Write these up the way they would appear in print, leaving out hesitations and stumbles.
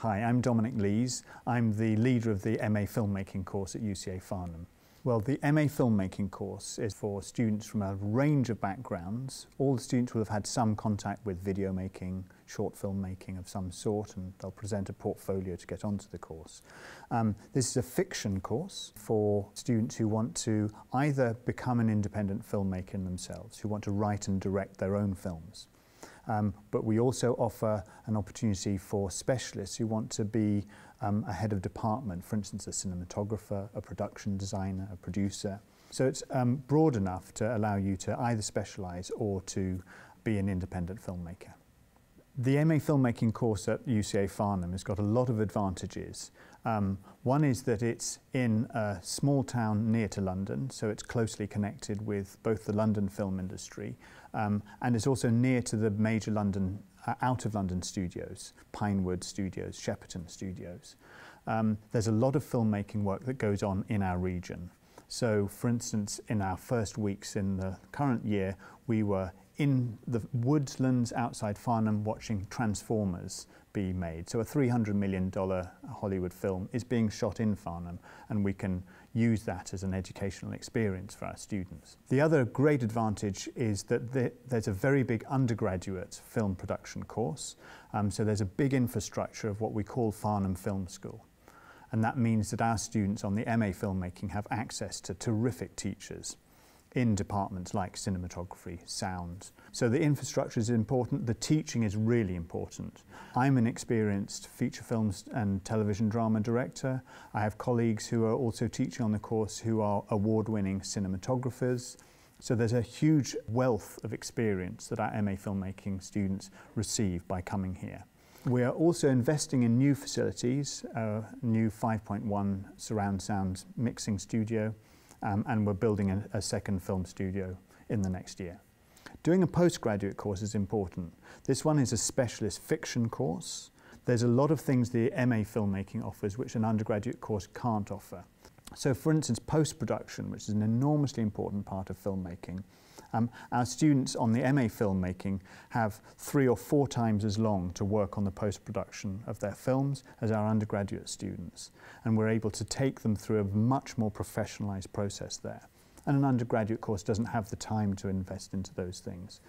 Hi, I'm Dominic Lees. I'm the leader of the MA Filmmaking course at UCA Farnham. Well, the MA Filmmaking course is for students from a range of backgrounds. All the students will have had some contact with video making, short film making of some sort, and they'll present a portfolio to get onto the course. This is a fiction course for students who want to either become an independent filmmaker themselves, who want to write and direct their own films. But we also offer an opportunity for specialists who want to be a head of department, for instance a cinematographer, a production designer, a producer. So it's broad enough to allow you to either specialise or to be an independent filmmaker. The MA Filmmaking course at UCA Farnham has got a lot of advantages. One is that it's in a small town near to London, so it's closely connected with both the London film industry and it's also near to the major London, out of London studios, Pinewood Studios, Shepperton Studios. There's a lot of filmmaking work that goes on in our region. So, for instance, in our first weeks in the current year, we were in the woodlands outside Farnham watching Transformers be made. So a $300 million Hollywood film is being shot in Farnham, and we can use that as an educational experience for our students. The other great advantage is that there's a very big undergraduate film production course. So there's a big infrastructure of what we call Farnham Film School. And that means that our students on the MA Filmmaking have access to terrific teachers in departments like cinematography, sound. So the infrastructure is important, the teaching is really important. I'm an experienced feature films and television drama director. I have colleagues who are also teaching on the course who are award-winning cinematographers. So there's a huge wealth of experience that our MA Filmmaking students receive by coming here. We are also investing in new facilities, a new 5.1 surround sound mixing studio, and we're building a second film studio in the next year. Doing a postgraduate course is important. This one is a specialist fiction course. There's a lot of things the MA Filmmaking offers which an undergraduate course can't offer. So for instance, post-production, which is an enormously important part of filmmaking. Our students on the MA Filmmaking have 3 or 4 times as long to work on the post-production of their films as our undergraduate students. And we're able to take them through a much more professionalised process there. And an undergraduate course doesn't have the time to invest into those things.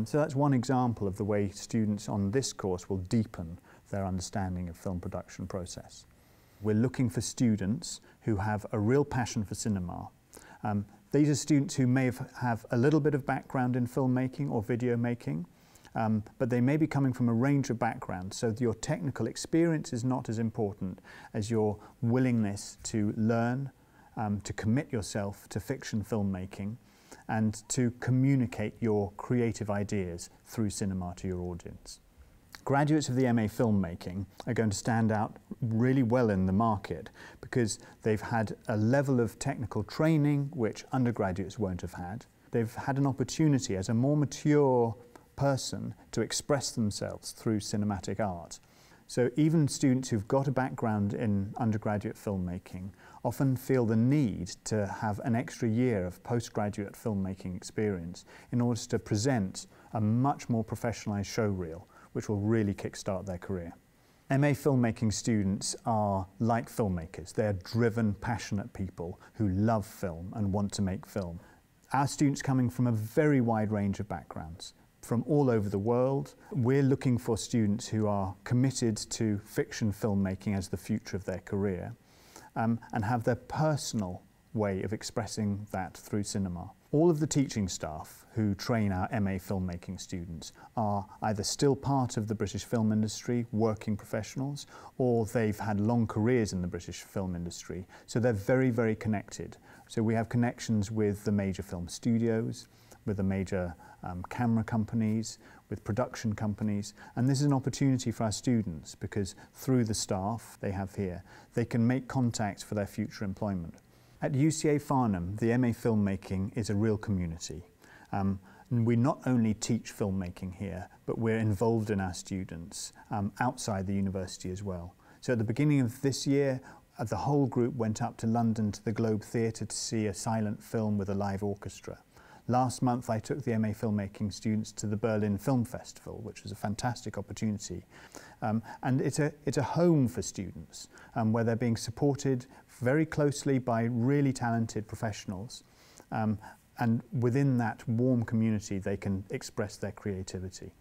So that's one example of the way students on this course will deepen their understanding of film production process. We're looking for students who have a real passion for cinema. These are students who may have a little bit of background in filmmaking or video making, but they may be coming from a range of backgrounds, so your technical experience is not as important as your willingness to learn, to commit yourself to fiction filmmaking, and to communicate your creative ideas through cinema to your audience. Graduates of the MA Filmmaking are going to stand out really well in the market because they've had a level of technical training which undergraduates won't have had. They've had an opportunity as a more mature person to express themselves through cinematic art. So even students who've got a background in undergraduate filmmaking often feel the need to have an extra year of postgraduate filmmaking experience in order to present a much more professionalised showreel, which will really kickstart their career. MA Filmmaking students are like filmmakers. They're driven, passionate people who love film and want to make film. Our students coming from a very wide range of backgrounds, from all over the world. We're looking for students who are committed to fiction filmmaking as the future of their career and have their personal way of expressing that through cinema. All of the teaching staff who train our MA Filmmaking students are either still part of the British film industry, working professionals, or they've had long careers in the British film industry, so they're very, very connected. So we have connections with the major film studios, with the major camera companies, with production companies, and this is an opportunity for our students because through the staff they have here, they can make contacts for their future employment. At UCA Farnham, the MA Filmmaking is a real community. And we not only teach filmmaking here, but we're involved in our students outside the university as well. So at the beginning of this year, the whole group went up to London to the Globe Theatre to see a silent film with a live orchestra. Last month I took the MA Filmmaking students to the Berlin Film Festival, which was a fantastic opportunity. And it's a home for students where they're being supported very closely by really talented professionals. And within that warm community they can express their creativity.